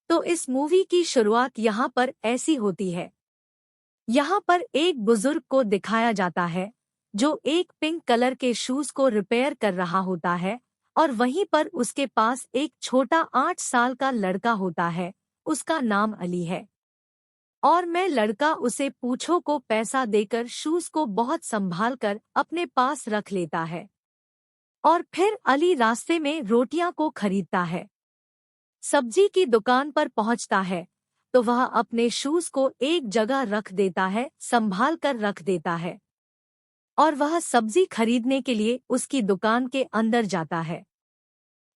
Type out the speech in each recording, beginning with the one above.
तो इस मूवी की शुरुआत यहाँ पर ऐसी होती है। यहाँ पर एक बुजुर्ग को दिखाया जाता है जो एक पिंक कलर के शूज को रिपेयर कर रहा होता है और वहीं पर उसके पास एक छोटा 8 साल का लड़का होता है। उसका नाम अली है और मैं लड़का उसे पूछो को पैसा देकर शूज को बहुत संभाल कर अपने पास रख लेता है और फिर अली रास्ते में रोटियां को खरीदता है। सब्जी की दुकान पर पहुंचता है तो वह अपने शूज को एक जगह रख देता है, संभाल कर रख देता है और वह सब्जी खरीदने के लिए उसकी दुकान के अंदर जाता है।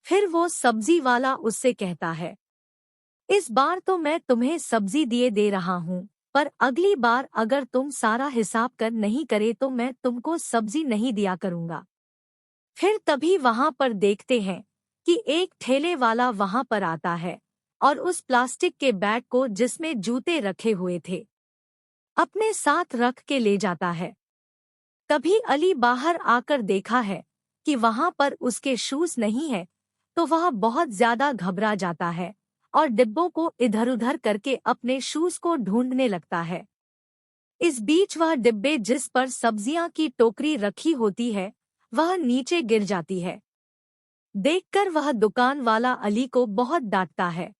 फिर वो सब्जी वाला उससे कहता है, इस बार तो मैं तुम्हें सब्जी दिए दे रहा हूँ, पर अगली बार अगर तुम सारा हिसाब कर नहीं करे तो मैं तुमको सब्जी नहीं दिया करूँगा। फिर तभी वहाँ पर देखते हैं कि एक ठेले वाला वहाँ पर आता है और उस प्लास्टिक के बैग को जिसमें जूते रखे हुए थे अपने साथ रख के ले जाता है। तभी अली बाहर आकर देखा है कि वहाँ पर उसके शूज नहीं है तो वह बहुत ज्यादा घबरा जाता है और डिब्बों को इधर-उधर करके अपने शूज को ढूंढने लगता है। इस बीच वह डिब्बे जिस पर सब्जियां की टोकरी रखी होती है वह नीचे गिर जाती है। देखकर वह दुकान वाला अली को बहुत डांटता है।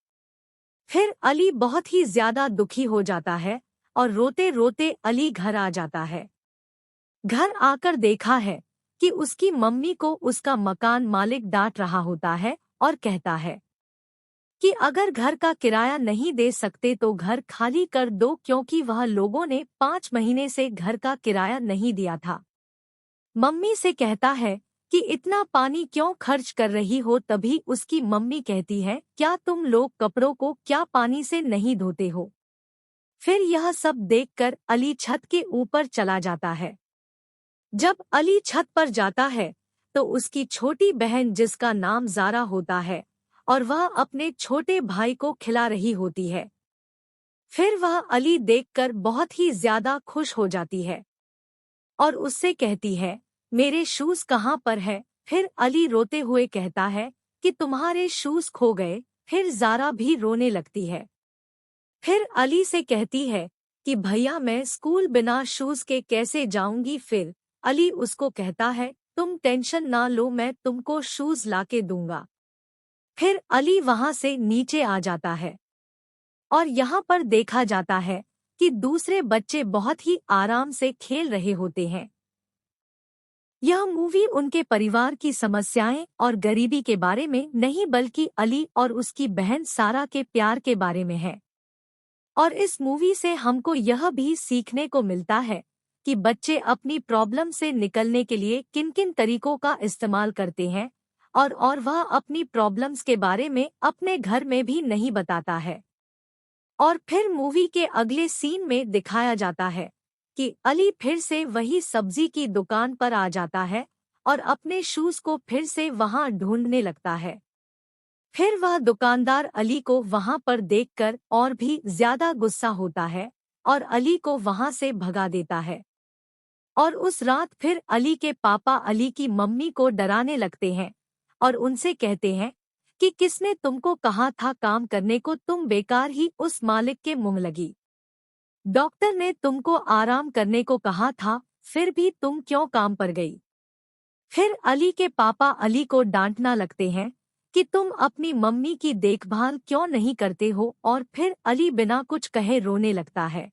फिर अली बहुत ही ज्यादा दुखी हो जाता है और रोते रोते अली घर आ जाता है। घर आकर देखा है कि उसकी मम्मी को उसका मकान मालिक डांट रहा होता है और कहता है कि अगर घर का किराया नहीं दे सकते तो घर खाली कर दो, क्योंकि वह लोगों ने 5 महीने से घर का किराया नहीं दिया था। मम्मी से कहता है कि इतना पानी क्यों खर्च कर रही हो, तभी उसकी मम्मी कहती है, क्या तुम लोग कपड़ों को क्या पानी से नहीं धोते हो। फिर यह सब देखकर अली छत के ऊपर चला जाता है। जब अली छत पर जाता है तो उसकी छोटी बहन जिसका नाम ज़ारा होता है और वह अपने छोटे भाई को खिला रही होती है। फिर वह अली देखकर बहुत ही ज्यादा खुश हो जाती है और उससे कहती है, मेरे शूज कहाँ पर है। फिर अली रोते हुए कहता है कि तुम्हारे शूज खो गए। फिर ज़ारा भी रोने लगती है। फिर अली से कहती है कि भैया मैं स्कूल बिना शूज के कैसे जाऊंगी। फिर अली उसको कहता है, तुम टेंशन ना लो, मैं तुमको शूज लाके दूंगा। फिर अली वहां से नीचे आ जाता है और यहाँ पर देखा जाता है कि दूसरे बच्चे बहुत ही आराम से खेल रहे होते हैं। यह मूवी उनके परिवार की समस्याएं और गरीबी के बारे में नहीं बल्कि अली और उसकी बहन सारा के प्यार के बारे में है। और इस मूवी से हमको यह भी सीखने को मिलता है कि बच्चे अपनी प्रॉब्लम से निकलने के लिए किन किन तरीकों का इस्तेमाल करते हैं और वह अपनी प्रॉब्लम्स के बारे में अपने घर में भी नहीं बताता है। और फिर मूवी के अगले सीन में दिखाया जाता है कि अली फिर से वही सब्जी की दुकान पर आ जाता है और अपने शूज को फिर से वहां ढूंढने लगता है। फिर वह दुकानदार अली को वहां पर देखकर और भी ज्यादा गुस्सा होता है और अली को वहां से भगा देता है। और उस रात फिर अली के पापा अली की मम्मी को डराने लगते हैं और उनसे कहते हैं कि किसने तुमको कहा था काम करने को, तुम बेकार ही उस मालिक के मुंह लगी। डॉक्टर ने तुमको आराम करने को कहा था, फिर भी तुम क्यों काम पर गई। फिर अली के पापा अली को डांटना लगते हैं कि तुम अपनी मम्मी की देखभाल क्यों नहीं करते हो, और फिर अली बिना कुछ कहे रोने लगता है।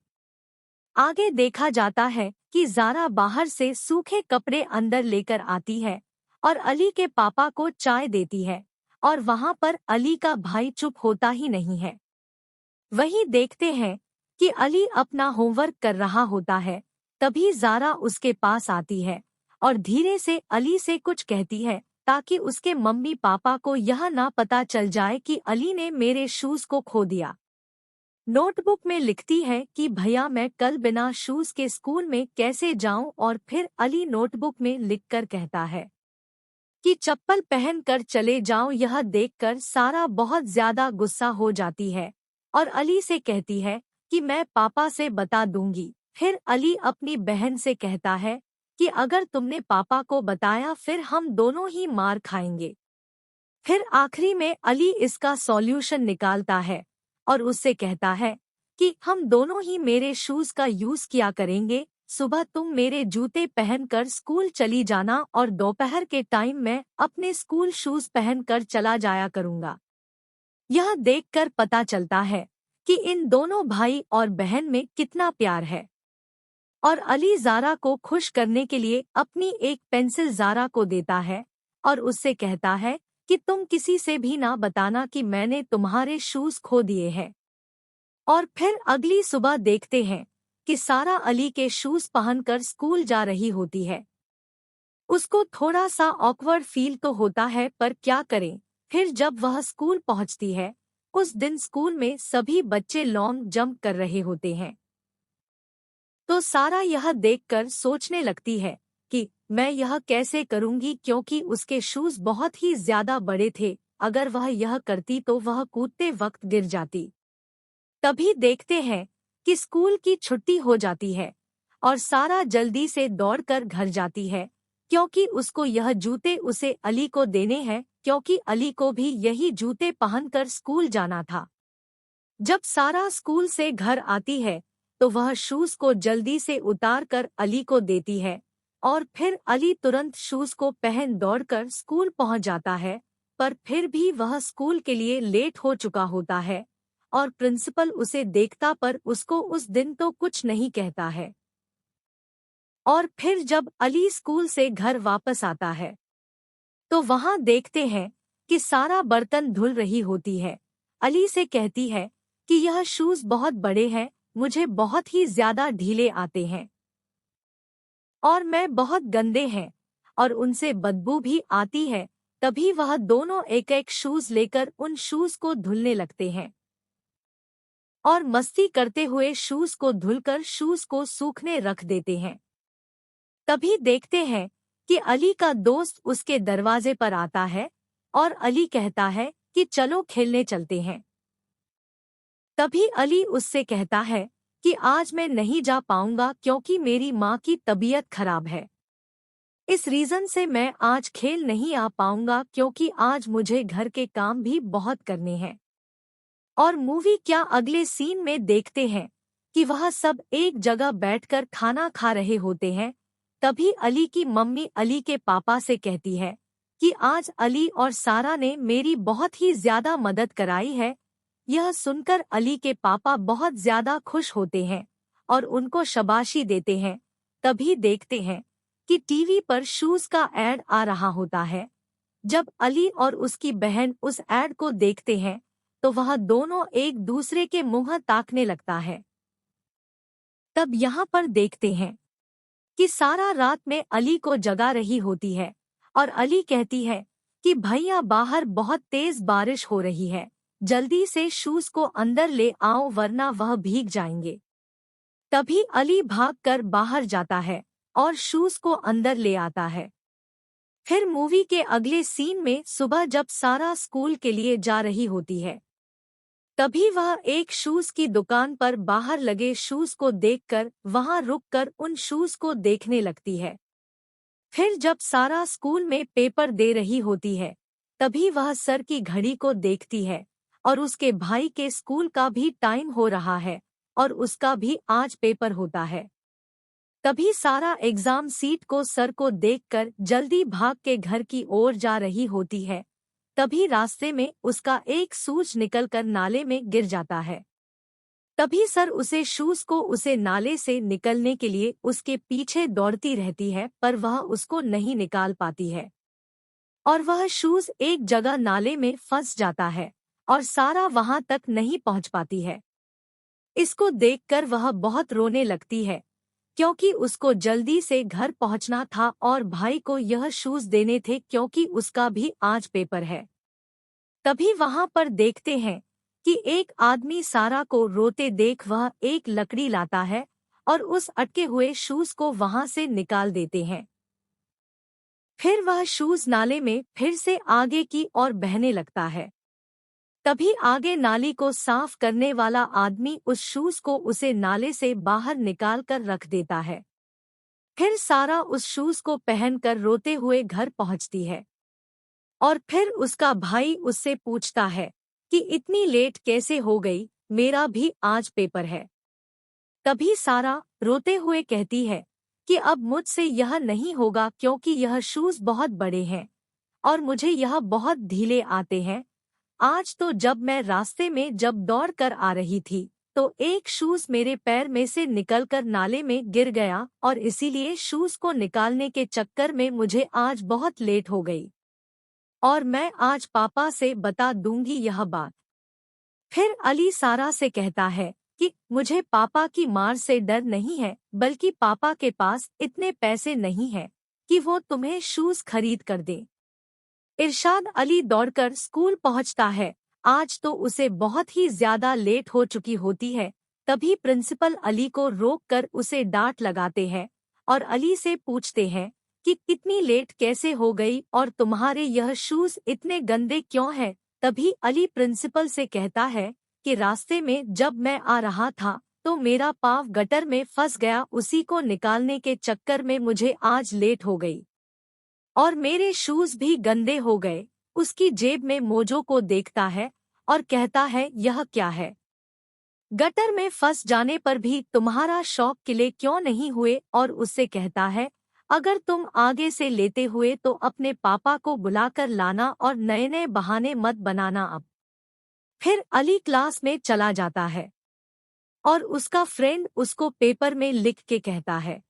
आगे देखा जाता है कि ज़ारा बाहर से सूखे कपड़े अंदर लेकर आती है और अली के पापा को चाय देती है और वहां पर अली का भाई चुप होता ही नहीं है। वहीं देखते हैं कि अली अपना होमवर्क कर रहा होता है। तभी ज़ारा उसके पास आती है और धीरे से अली से कुछ कहती है ताकि उसके मम्मी पापा को यह ना पता चल जाए कि अली ने मेरे शूज को खो दिया। नोटबुक में लिखती है कि भैया मैं कल बिना शूज के स्कूल में कैसे जाऊं, और फिर अली नोटबुक में लिखकर कहता है कि चप्पल पहन कर चले जाओ। यह देखकर सारा बहुत ज्यादा गुस्सा हो जाती है और अली से कहती है कि मैं पापा से बता दूंगी। फिर अली अपनी बहन से कहता है कि अगर तुमने पापा को बताया फिर हम दोनों ही मार खाएंगे। फिर आखिरी में अली इसका सॉल्यूशन निकालता है और उससे कहता है कि हम दोनों ही मेरे शूज का यूज किया करेंगे। सुबह तुम मेरे जूते पहनकर स्कूल चली जाना और दोपहर के टाइम मैं अपने स्कूल शूज पहनकर चला जाया करूंगा। यह देखकर पता चलता है कि इन दोनों भाई और बहन में कितना प्यार है। और अली ज़ारा को खुश करने के लिए अपनी एक पेंसिल ज़ारा को देता है और उससे कहता है कि तुम किसी से भी ना बताना कि मैंने तुम्हारे शूज खो दिए हैं। और फिर अगली सुबह देखते हैं कि सारा अली के शूज पहनकर स्कूल जा रही होती है। उसको थोड़ा सा ऑकवर्ड फील तो होता है, पर क्या करें। फिर जब वह स्कूल पहुंचती है, उस दिन स्कूल में सभी बच्चे लॉन्ग जंप कर रहे होते हैं। तो सारा यह देखकर सोचने लगती है कि मैं यह कैसे करूंगी, क्योंकि उसके शूज बहुत ही ज्यादा बड़े थे। अगर वह यह करती तो वह कूदते वक्त गिर जाती। तभी देखते हैं कि स्कूल की छुट्टी हो जाती है और सारा जल्दी से दौड़कर घर जाती है, क्योंकि उसको यह जूते उसे अली को देने हैं, क्योंकि अली को भी यही जूते पहनकर स्कूल जाना था। जब सारा स्कूल से घर आती है तो वह शूज को जल्दी से उतार कर अली को देती है और फिर अली तुरंत शूज को पहन दौड़कर स्कूल पहुंच जाता है। पर फिर भी वह स्कूल के लिए लेट हो चुका होता है और प्रिंसिपल उसे देखता पर उसको उस दिन तो कुछ नहीं कहता है। और फिर जब अली स्कूल से घर वापस आता है तो वहां देखते हैं कि सारा बर्तन धुल रही होती है। अली से कहती है कि यह शूज बहुत बड़े हैं, मुझे बहुत ही ज्यादा ढीले आते हैं और मैं बहुत गंदे हैं और उनसे बदबू भी आती है। तभी वह दोनों एक एक शूज लेकर उन शूज को धुलने लगते हैं और मस्ती करते हुए शूज को धुलकर शूज को सूखने रख देते हैं। तभी देखते हैं कि अली का दोस्त उसके दरवाजे पर आता है और अली कहता है कि चलो खेलने चलते हैं। तभी अली उससे कहता है कि आज मैं नहीं जा पाऊंगा, क्योंकि मेरी माँ की तबीयत खराब है। इस रीजन से मैं आज खेल नहीं आ पाऊंगा, क्योंकि आज मुझे घर के काम भी बहुत करने हैं। और मूवी क्या अगले सीन में देखते हैं कि वह सब एक जगह बैठकर खाना खा रहे होते हैं। तभी अली की मम्मी अली के पापा से कहती है कि आज अली और सारा ने मेरी बहुत ही ज्यादा मदद कराई है। यह सुनकर अली के पापा बहुत ज्यादा खुश होते हैं और उनको शाबाशी देते हैं। तभी देखते हैं कि टीवी पर शूज का ऐड आ रहा होता है। जब अली और उसकी बहन उस ऐड को देखते हैं तो वह दोनों एक दूसरे के मुंह ताकने लगता है। तब यहाँ पर देखते हैं कि सारा रात में अली को जगा रही होती है और अली कहती है कि भैया बाहर बहुत तेज बारिश हो रही है, जल्दी से शूज को अंदर ले आओ वरना वह भीग जाएंगे। तभी अली भागकर बाहर जाता है और शूज को अंदर ले आता है। फिर मूवी के अगले सीन में सुबह जब सारा स्कूल के लिए जा रही होती है, तभी वह एक शूज की दुकान पर बाहर लगे शूज को देखकर वहां रुककर उन शूज को देखने लगती है। फिर जब सारा स्कूल में पेपर दे रही होती है, तभी वह सर की घड़ी को देखती है और उसके भाई के स्कूल का भी टाइम हो रहा है और उसका भी आज पेपर होता है। तभी सारा एग्जाम सीट को सर को देखकर जल्दी भाग के घर की ओर जा रही होती है। तभी रास्ते में उसका एक शूज निकलकर नाले में गिर जाता है। तभी सर उसे शूज को उसे नाले से निकलने के लिए उसके पीछे दौड़ती रहती है, पर वह उसको नहीं निकाल पाती है और वह शूज एक जगह नाले में फंस जाता है और सारा वहां तक नहीं पहुंच पाती है। इसको देखकर वह बहुत रोने लगती है, क्योंकि उसको जल्दी से घर पहुंचना था और भाई को यह शूज देने थे, क्योंकि उसका भी आज पेपर है। तभी वहां पर देखते हैं कि एक आदमी सारा को रोते देख वह एक लकड़ी लाता है और उस अटके हुए शूज को वहां से निकाल देते हैं। फिर वह शूज नाले में फिर से आगे की ओर बहने लगता है। तभी आगे नाली को साफ करने वाला आदमी उस शूज को उसे नाले से बाहर निकाल कर रख देता है। फिर सारा उस शूज को पहनकर रोते हुए घर पहुंचती है और फिर उसका भाई उससे पूछता है कि इतनी लेट कैसे हो गई, मेरा भी आज पेपर है। तभी सारा रोते हुए कहती है कि अब मुझसे यह नहीं होगा क्योंकि यह शूज बहुत बड़े हैं और मुझे यह बहुत ढीले आते हैं। आज तो जब मैं रास्ते में जब दौड़ कर आ रही थी तो एक शूज मेरे पैर में से निकलकर नाले में गिर गया और इसीलिए शूज को निकालने के चक्कर में मुझे आज बहुत लेट हो गई और मैं आज पापा से बता दूंगी यह बात। फिर अली सारा से कहता है कि मुझे पापा की मार से डर नहीं है, बल्कि पापा के पास इतने पैसे नहीं हैं कि वो तुम्हें शूज खरीद कर दे। इरशाद अली दौड़कर स्कूल पहुंचता है। आज तो उसे बहुत ही ज्यादा लेट हो चुकी होती है। तभी प्रिंसिपल अली को रोककर उसे डांट लगाते हैं और अली से पूछते हैं कि कितनी लेट कैसे हो गई और तुम्हारे यह शूज इतने गंदे क्यों हैं। तभी अली प्रिंसिपल से कहता है कि रास्ते में जब मैं आ रहा था तो मेरा पाँव गटर में फंस गया, उसी को निकालने के चक्कर में मुझे आज लेट हो गई और मेरे शूज भी गंदे हो गए। उसकी जेब में मोजो को देखता है और कहता है यह क्या है, गटर में फंस जाने पर भी तुम्हारा शौक किले क्यों नहीं हुए। और उससे कहता है अगर तुम आगे से लेते हुए तो अपने पापा को बुलाकर लाना और नए नए बहाने मत बनाना अब। फिर अली क्लास में चला जाता है और उसका फ्रेंड उसको पेपर में लिख के कहता है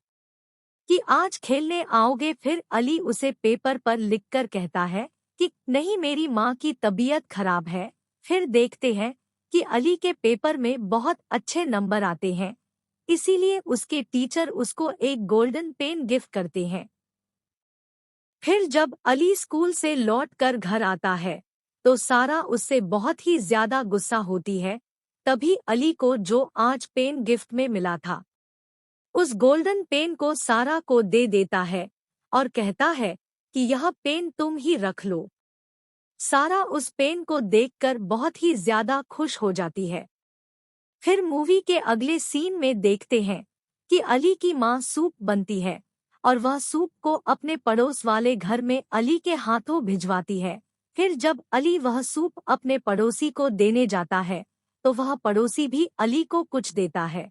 कि आज खेलने आओगे। फिर अली उसे पेपर पर लिखकर कहता है कि नहीं, मेरी माँ की तबीयत खराब है। फिर देखते हैं कि अली के पेपर में बहुत अच्छे नंबर आते हैं, इसीलिए उसके टीचर उसको एक गोल्डन पेन गिफ्ट करते हैं। फिर जब अली स्कूल से लौट कर घर आता है तो सारा उससे बहुत ही ज्यादा गुस्सा होती है। तभी अली को जो आज पेन गिफ्ट में मिला था उस गोल्डन पेन को सारा को दे देता है और कहता है कि यह पेन तुम ही रख लो। सारा उस पेन को देखकर बहुत ही ज्यादा खुश हो जाती है। फिर मूवी के अगले सीन में देखते हैं कि अली की माँ सूप बनती है और वह सूप को अपने पड़ोस वाले घर में अली के हाथों भिजवाती है। फिर जब अली वह सूप अपने पड़ोसी को देने जाता है तो वह पड़ोसी भी अली को कुछ देता है।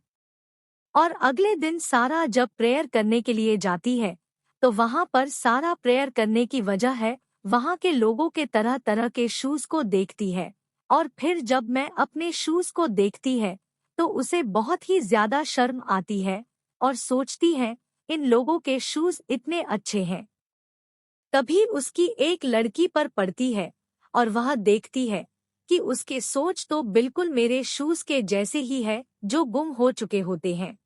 और अगले दिन सारा जब प्रेयर करने के लिए जाती है तो वहां पर सारा प्रेयर करने की वजह है वहां के लोगों के तरह तरह के शूज को देखती है। और फिर जब मैं अपने शूज को देखती है तो उसे बहुत ही ज्यादा शर्म आती है और सोचती है इन लोगों के शूज इतने अच्छे हैं। तभी उसकी एक लड़की पर पड़ती है और वह देखती है कि उसके सोच तो बिल्कुल मेरे शूज के जैसे ही है जो गुम हो चुके होते हैं।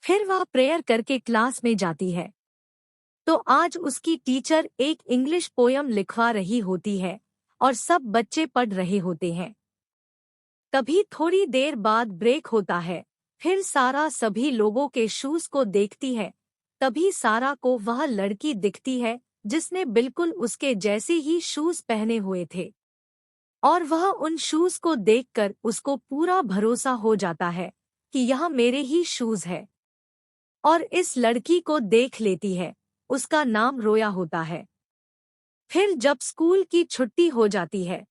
फिर वह प्रेयर करके क्लास में जाती है तो आज उसकी टीचर एक इंग्लिश पोयम लिखवा रही होती है और सब बच्चे पढ़ रहे होते हैं। तभी थोड़ी देर बाद ब्रेक होता है। फिर सारा सभी लोगों के शूज को देखती है। तभी सारा को वह लड़की दिखती है जिसने बिल्कुल उसके जैसे ही शूज पहने हुए थे और वह उन शूज को देखकर उसको पूरा भरोसा हो जाता है कि यह मेरे ही शूज है और इस लड़की को देख लेती है। उसका नाम रोया होता है। फिर जब स्कूल की छुट्टी हो जाती है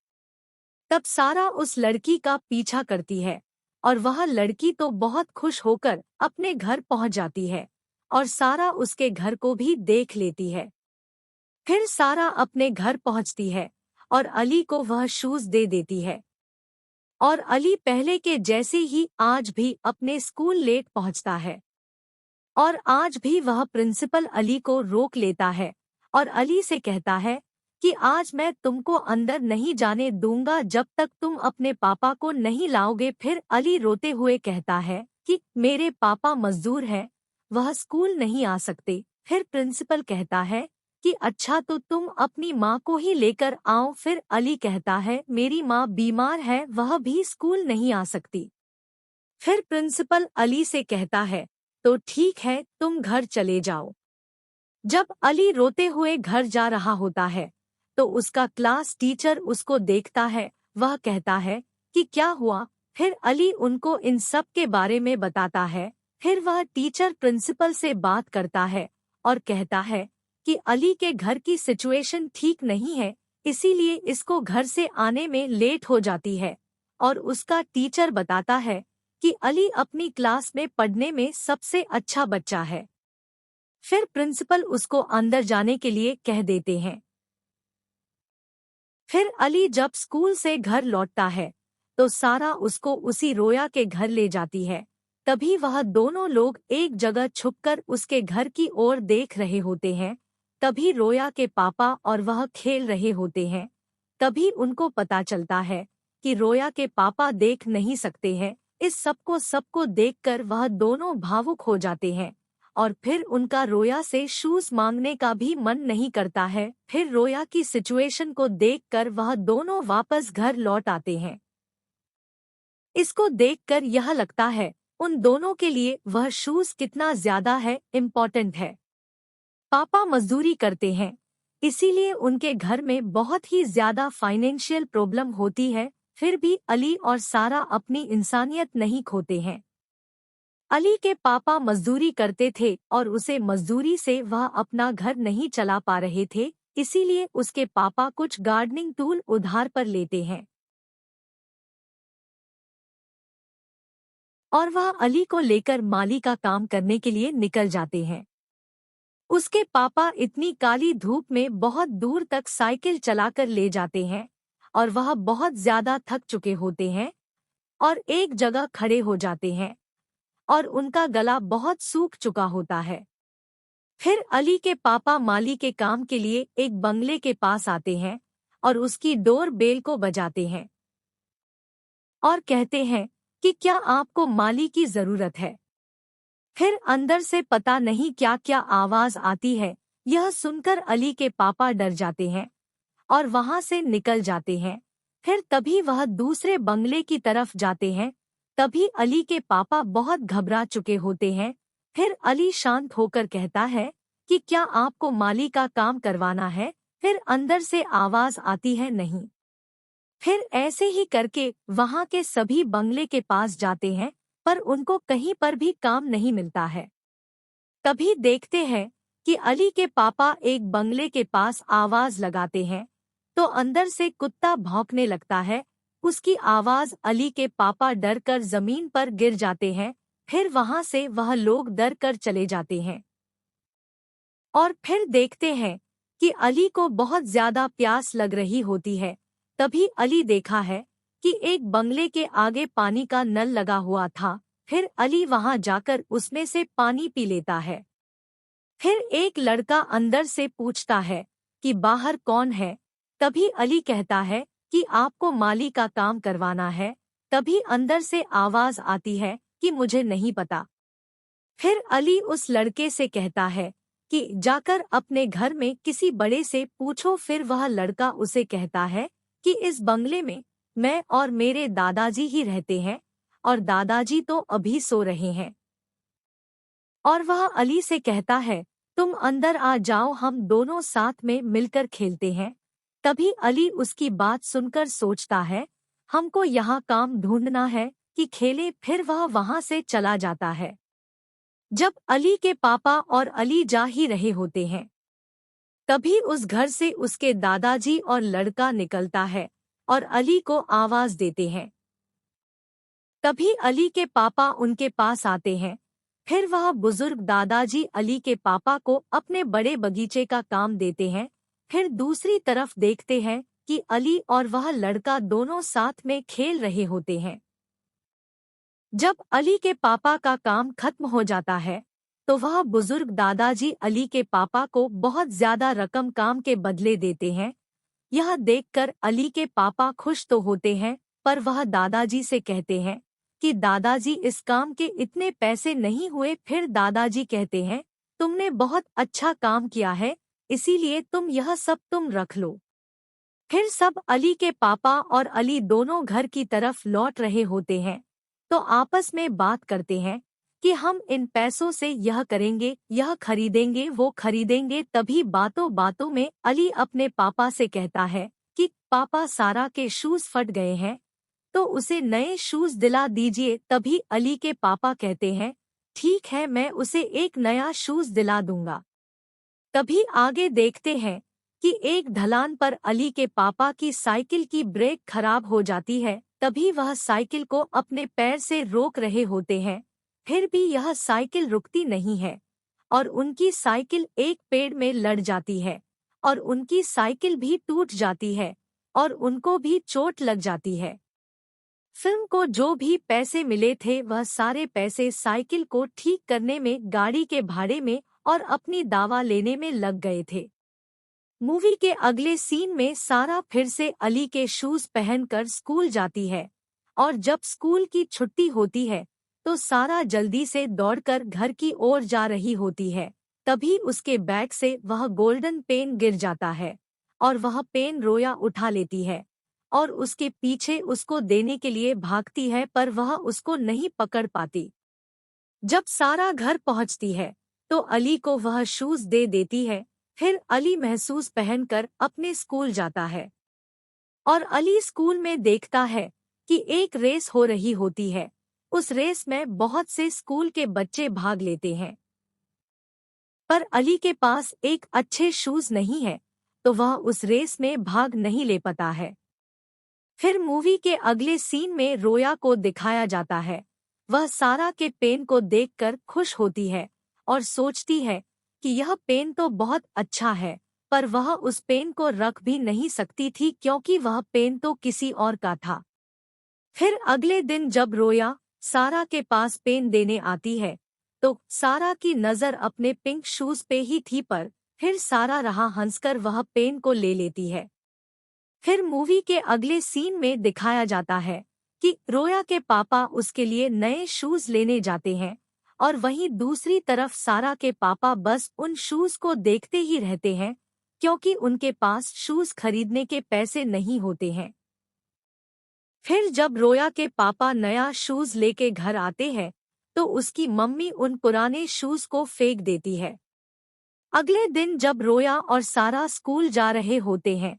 तब सारा उस लड़की का पीछा करती है और वह लड़की तो बहुत खुश होकर अपने घर पहुंच जाती है और सारा उसके घर को भी देख लेती है। फिर सारा अपने घर पहुंचती है और अली को वह शूज दे देती है और अली पहले के जैसे ही आज भी अपने स्कूल लेट पहुंचता है और आज भी वह प्रिंसिपल अली को रोक लेता है और अली से कहता है कि आज मैं तुमको अंदर नहीं जाने दूंगा जब तक तुम अपने पापा को नहीं लाओगे। फिर अली रोते हुए कहता है कि मेरे पापा मजदूर हैं, वह स्कूल नहीं आ सकते। फिर प्रिंसिपल कहता है कि अच्छा तो तुम अपनी माँ को ही लेकर आओ। फिर अली कहता है मेरी माँ बीमार है, वह भी स्कूल नहीं आ सकती। फिर प्रिंसिपल अली से कहता है तो ठीक है, तुम घर चले जाओ। जब अली रोते हुए घर जा रहा होता है तो उसका क्लास टीचर उसको देखता है। वह कहता है कि क्या हुआ। फिर अली उनको इन सब के बारे में बताता है। फिर वह टीचर प्रिंसिपल से बात करता है और कहता है कि अली के घर की सिचुएशन ठीक नहीं है, इसीलिए इसको घर से आने में लेट हो जाती है। और उसका टीचर बताता है कि अली अपनी क्लास में पढ़ने में सबसे अच्छा बच्चा है। फिर प्रिंसिपल उसको अंदर जाने के लिए कह देते हैं। फिर अली जब स्कूल से घर लौटता है तो सारा उसको उसी रोया के घर ले जाती है। तभी वह दोनों लोग एक जगह छुपकर उसके घर की ओर देख रहे होते हैं। तभी रोया के पापा और वह खेल रहे होते हैं। तभी उनको पता चलता है कि रोया के पापा देख नहीं सकते हैं। इस सबको देखकर वह दोनों भावुक हो जाते हैं और फिर उनका रोया से शूज मांगने का भी मन नहीं करता है। फिर रोया की सिचुएशन को देखकर वह दोनों वापस घर लौट आते हैं। इसको देखकर यह लगता है उन दोनों के लिए वह शूज कितना ज्यादा है इम्पोर्टेंट है। पापा मजदूरी करते हैं, इसीलिए उनके घर में बहुत ही ज्यादा फाइनेंशियल प्रॉब्लम होती है। फिर भी अली और सारा अपनी इंसानियत नहीं खोते हैं। अली के पापा मजदूरी करते थे और उसे मजदूरी से वह अपना घर नहीं चला पा रहे थे, इसीलिए उसके पापा कुछ गार्डनिंग टूल उधार पर लेते हैं और वह अली को लेकर माली का काम करने के लिए निकल जाते हैं। उसके पापा इतनी काली धूप में बहुत दूर तक साइकिल चलाकर ले जाते हैं और वह बहुत ज्यादा थक चुके होते हैं और एक जगह खड़े हो जाते हैं और उनका गला बहुत सूख चुका होता है। फिर अली के पापा माली के काम के लिए एक बंगले के पास आते हैं और उसकी डोर बेल को बजाते हैं और कहते हैं कि क्या आपको माली की जरूरत है। फिर अंदर से पता नहीं क्या क्या आवाज आती है। यह सुनकर अली के पापा डर जाते हैं और वहां से निकल जाते हैं। फिर तभी वह दूसरे बंगले की तरफ जाते हैं। तभी अली के पापा बहुत घबरा चुके होते हैं। फिर अली शांत होकर कहता है कि क्या आपको माली का काम करवाना है। फिर अंदर से आवाज आती है नहीं। फिर ऐसे ही करके वहां के सभी बंगले के पास जाते हैं पर उनको कहीं पर भी काम नहीं मिलता है। तभी देखते हैं कि अली के पापा एक बंगले के पास आवाज लगाते हैं तो अंदर से कुत्ता भौंकने लगता है। उसकी आवाज अली के पापा डर कर जमीन पर गिर जाते हैं। फिर वहां से वह लोग डर कर चले जाते हैं और फिर देखते हैं कि अली को बहुत ज्यादा प्यास लग रही होती है। तभी अली देखा है कि एक बंगले के आगे पानी का नल लगा हुआ था। फिर अली वहां जाकर उसमें से पानी पी लेता है। फिर एक लड़का अंदर से पूछता है कि बाहर कौन है। तभी अली कहता है कि आपको माली का काम करवाना है। तभी अंदर से आवाज आती है कि मुझे नहीं पता। फिर अली उस लड़के से कहता है कि जाकर अपने घर में किसी बड़े से पूछो। फिर वह लड़का उसे कहता है कि इस बंगले में मैं और मेरे दादाजी ही रहते हैं और दादाजी तो अभी सो रहे हैं। और वह अली से कहता है तुम अंदर आ जाओ, हम दोनों साथ में मिलकर खेलते हैं। तभी अली उसकी बात सुनकर सोचता है हमको यहाँ काम ढूंढना है कि खेले। फिर वह वहां से चला जाता है। जब अली के पापा और अली जा ही रहे होते हैं तभी उस घर से उसके दादाजी और लड़का निकलता है और अली को आवाज देते हैं। तभी अली के पापा उनके पास आते हैं। फिर वह बुजुर्ग दादाजी अली के पापा को अपने बड़े बगीचे का काम देते हैं। फिर दूसरी तरफ देखते हैं कि अली और वह लड़का दोनों साथ में खेल रहे होते हैं। जब अली के पापा का काम खत्म हो जाता है तो वह बुजुर्ग दादाजी अली के पापा को बहुत ज्यादा रकम काम के बदले देते हैं। यह देखकर अली के पापा खुश तो होते हैं पर वह दादाजी से कहते हैं कि दादाजी इस काम के इतने पैसे नहीं हुए। फिर दादाजी कहते हैं तुमने बहुत अच्छा काम किया है, इसीलिए यह सब तुम रख लो। फिर सब अली के पापा और अली दोनों घर की तरफ लौट रहे होते हैं तो आपस में बात करते हैं कि हम इन पैसों से यह करेंगे, यह खरीदेंगे, वो खरीदेंगे। तभी बातों बातों में अली अपने पापा से कहता है कि पापा सारा के शूज फट गए हैं तो उसे नए शूज दिला दीजिए। तभी अली के पापा कहते हैं ठीक है, मैं उसे एक नया शूज दिला दूंगा। तभी आगे देखते हैं कि एक ढलान पर अली के पापा की साइकिल की ब्रेक खराब हो जाती है। तभी वह साइकिल को अपने पैर से रोक रहे होते हैं, फिर भी यह साइकिल रुकती नहीं है और उनकी साइकिल एक पेड़ में लड़ जाती है और उनकी साइकिल भी टूट जाती है और उनको भी चोट लग जाती है। फिल्म को जो भी पैसे मिले थे वह सारे पैसे साइकिल को ठीक करने में, गाड़ी के भाड़े में और अपनी दावा लेने में लग गए थे। मूवी के अगले सीन में सारा फिर से अली के शूज पहनकर स्कूल जाती है और जब स्कूल की छुट्टी होती है तो सारा जल्दी से दौड़कर घर की ओर जा रही होती है। तभी उसके बैग से वह गोल्डन पेन गिर जाता है और वह पेन रोया उठा लेती है और उसके पीछे उसको देने के लिए भागती है, पर वह उसको नहीं पकड़ पाती। जब सारा घर पहुंचती है तो अली को वह शूज दे देती है। फिर अली महसूस पहनकर अपने स्कूल जाता है और अली स्कूल में देखता है कि एक रेस हो रही होती है। उस रेस में बहुत से स्कूल के बच्चे भाग लेते हैं, पर अली के पास एक अच्छे शूज नहीं है तो वह उस रेस में भाग नहीं ले पाता है। फिर मूवी के अगले सीन में रोया को दिखाया जाता है। वह सारा के पेन को देखकर खुश होती है और सोचती है कि यह पेन तो बहुत अच्छा है, पर वह उस पेन को रख भी नहीं सकती थी क्योंकि वह पेन तो किसी और का था। फिर अगले दिन जब रोया सारा के पास पेन देने आती है तो सारा की नज़र अपने पिंक शूज पे ही थी, पर फिर सारा रहा हंसकर वह पेन को ले लेती है। फिर मूवी के अगले सीन में दिखाया जाता है कि रोया के पापा उसके लिए नए शूज लेने जाते हैं और वहीं दूसरी तरफ सारा के पापा बस उन शूज को देखते ही रहते हैं क्योंकि उनके पास शूज खरीदने के पैसे नहीं होते हैं। फिर जब रोया के पापा नया शूज लेके घर आते हैं तो उसकी मम्मी उन पुराने शूज को फेंक देती है। अगले दिन जब रोया और सारा स्कूल जा रहे होते हैं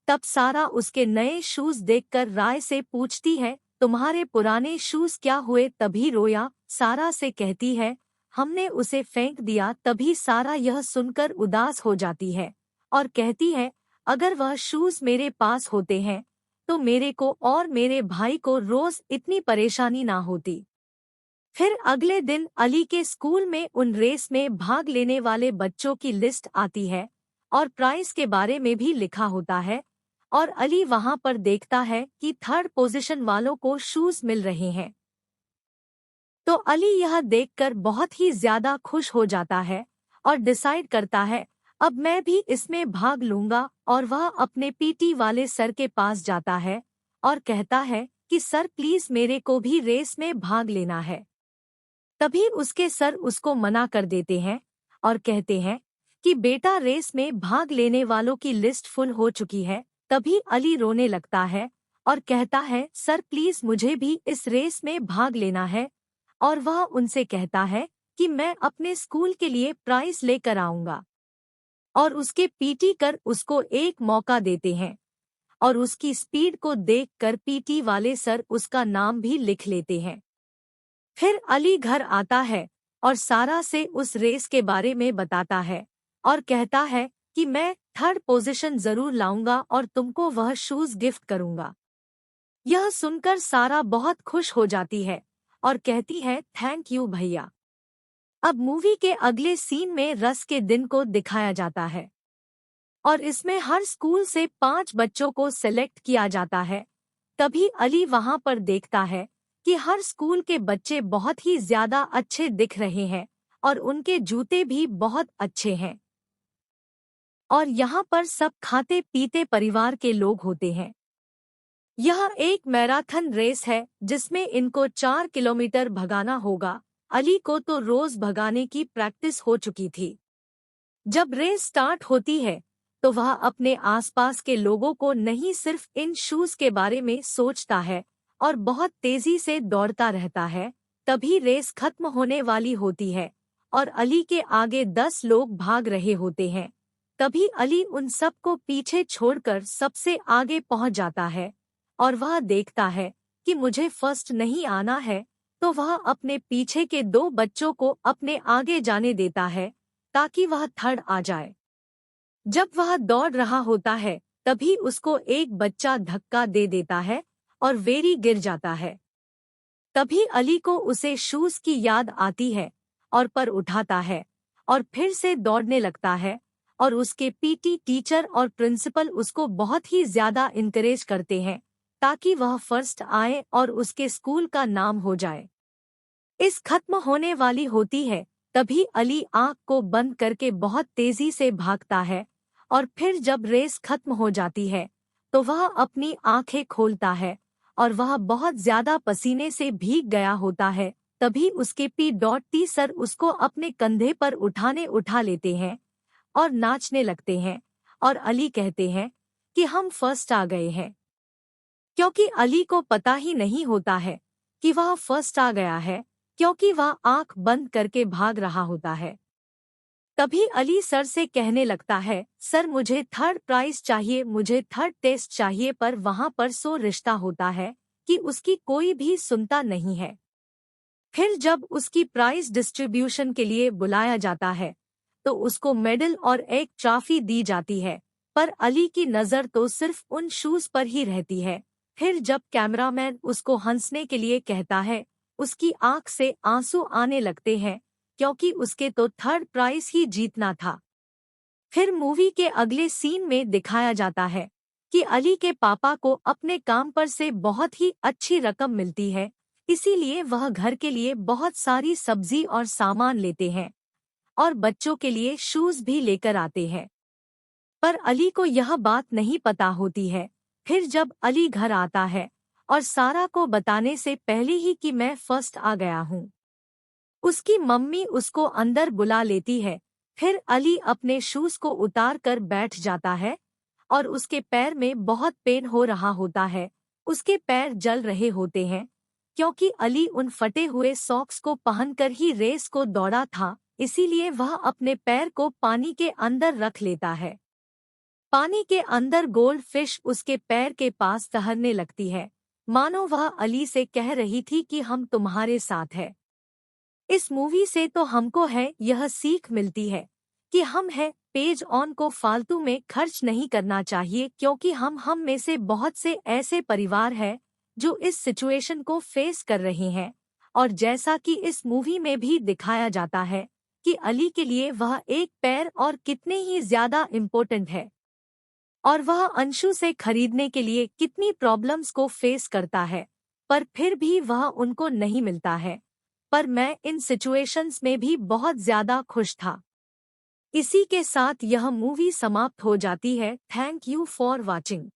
तब सारा उसके नए शूज देखकर राय से पूछती है, तुम्हारे पुराने शूज क्या हुए? तभी रोया सारा से कहती है, हमने उसे फेंक दिया। तभी सारा यह सुनकर उदास हो जाती है और कहती है, अगर वह शूज मेरे पास होते हैं तो मेरे को और मेरे भाई को रोज इतनी परेशानी ना होती। फिर अगले दिन अली के स्कूल में उन रेस में भाग लेने वाले बच्चों की लिस्ट आती है और प्राइस के बारे में भी लिखा होता है और अली वहां पर देखता है कि थर्ड पोजीशन वालों को शूज मिल रहे हैं। तो अली यह देखकर बहुत ही ज्यादा खुश हो जाता है और डिसाइड करता है अब मैं भी इसमें भाग लूंगा और वह अपने पीटी वाले सर के पास जाता है और कहता है कि सर प्लीज मेरे को भी रेस में भाग लेना है। तभी उसके सर उसको मना कर देते हैं और कहते हैं कि बेटा रेस में भाग लेने वालों की लिस्ट फुल हो चुकी है। तभी अली रोने लगता है और कहता है सर प्लीज मुझे भी इस रेस में भाग लेना है और वह उनसे कहता है कि मैं अपने स्कूल के लिए प्राइज लेकर आऊंगा और उसके पीटी कर उसको एक मौका देते हैं और उसकी स्पीड को देखकर पीटी वाले सर उसका नाम भी लिख लेते हैं। फिर अली घर आता है और सारा से उस रेस के बारे में बताता है और कहता है कि मैं थर्ड पोजीशन जरूर लाऊंगा और तुमको वह शूज गिफ्ट करूंगा। यह सुनकर सारा बहुत खुश हो जाती है और कहती है थैंक यू भैया। अब मूवी के अगले सीन में रस के दिन को दिखाया जाता है और इसमें हर स्कूल से 5 बच्चों को सिलेक्ट किया जाता है। तभी अली वहां पर देखता है कि हर स्कूल के बच्चे बहुत ही ज्यादा अच्छे दिख रहे हैं और उनके जूते भी बहुत अच्छे हैं और यहाँ पर सब खाते पीते परिवार के लोग होते हैं। यह एक मैराथन रेस है जिसमें इनको 4 किलोमीटर भगाना होगा। अली को तो रोज भगाने की प्रैक्टिस हो चुकी थी। जब रेस स्टार्ट होती है तो वह अपने आसपास के लोगों को नहीं सिर्फ इन शूज के बारे में सोचता है और बहुत तेजी से दौड़ता रहता है। तभी रेस खत्म होने वाली होती है और अली के आगे 10 लोग भाग रहे होते हैं। तभी अली उन सबको पीछे छोड़कर सबसे आगे पहुंच जाता है और वह देखता है कि मुझे फर्स्ट नहीं आना है, तो वह अपने पीछे के 2 बच्चों को अपने आगे जाने देता है ताकि वह थर्ड आ जाए। जब वह दौड़ रहा होता है तभी उसको एक बच्चा धक्का दे देता है और वेरी गिर जाता है। तभी अली को उसे शूज की याद आती है और पर उठाता है और फिर से दौड़ने लगता है और उसके पीटी टीचर और प्रिंसिपल उसको बहुत ही ज्यादा इनकरेज करते हैं ताकि वह फर्स्ट आए और उसके स्कूल का नाम हो जाए। इस खत्म होने वाली होती है तभी अली आंख को बंद करके बहुत तेजी से भागता है और फिर जब रेस खत्म हो जाती है तो वह अपनी आंखें खोलता है और वह बहुत ज्यादा पसीने से भीग गया होता है। तभी उसके पी.टी सर उसको अपने कंधे पर उठा लेते हैं और नाचने लगते हैं और अली कहते हैं कि हम फर्स्ट आ गए हैं, क्योंकि अली को पता ही नहीं होता है कि वह फर्स्ट आ गया है क्योंकि वह आंख बंद करके भाग रहा होता है। तभी अली सर से कहने लगता है, सर मुझे थर्ड प्राइज चाहिए, मुझे थर्ड टेस्ट चाहिए, पर वहां पर सो रिश्ता होता है कि उसकी कोई भी सुनता नहीं है। फिर जब उसकी प्राइज डिस्ट्रीब्यूशन के लिए बुलाया जाता है तो उसको मेडल और एक ट्रॉफी दी जाती है, पर अली की नज़र तो सिर्फ उन शूज पर ही रहती है। फिर जब कैमरामैन उसको हंसने के लिए कहता है उसकी आंख से आंसू आने लगते हैं क्योंकि उसके तो थर्ड प्राइज ही जीतना था। फिर मूवी के अगले सीन में दिखाया जाता है कि अली के पापा को अपने काम पर से बहुत ही अच्छी रकम मिलती है, इसीलिए वह घर के लिए बहुत सारी सब्जी और सामान लेते हैं और बच्चों के लिए शूज भी लेकर आते हैं। पर अली को यह बात नहीं पता होती है। फिर जब अली घर आता है और सारा को बताने से पहले ही कि मैं फर्स्ट आ गया हूँ, उसकी मम्मी उसको अंदर बुला लेती है। फिर अली अपने शूज को उतार कर बैठ जाता है और उसके पैर में बहुत पेन हो रहा होता है, उसके पैर जल रहे होते हैं क्योंकि अली उन फटे हुए सॉक्स को पहनकर ही रेस को दौड़ा था, इसीलिए वह अपने पैर को पानी के अंदर रख लेता है। पानी के अंदर गोल्ड फिश उसके पैर के पास तैरने लगती है, मानो वह अली से कह रही थी कि हम तुम्हारे साथ हैं। इस मूवी से तो हमको है यह सीख मिलती है कि हम है पेज ऑन को फालतू में खर्च नहीं करना चाहिए, क्योंकि हम में से बहुत से ऐसे परिवार हैं जो इस सिचुएशन को फेस कर रहे हैं। और जैसा कि इस मूवी में भी दिखाया जाता है कि अली के लिए वह एक पैर और कितने ही ज्यादा इम्पोर्टेंट है और वह अंशु से खरीदने के लिए कितनी प्रॉब्लम्स को फेस करता है, पर फिर भी वह उनको नहीं मिलता है। पर मैं इन सिचुएशंस में भी बहुत ज्यादा खुश था। इसी के साथ यह मूवी समाप्त हो जाती है। Thank you for watching.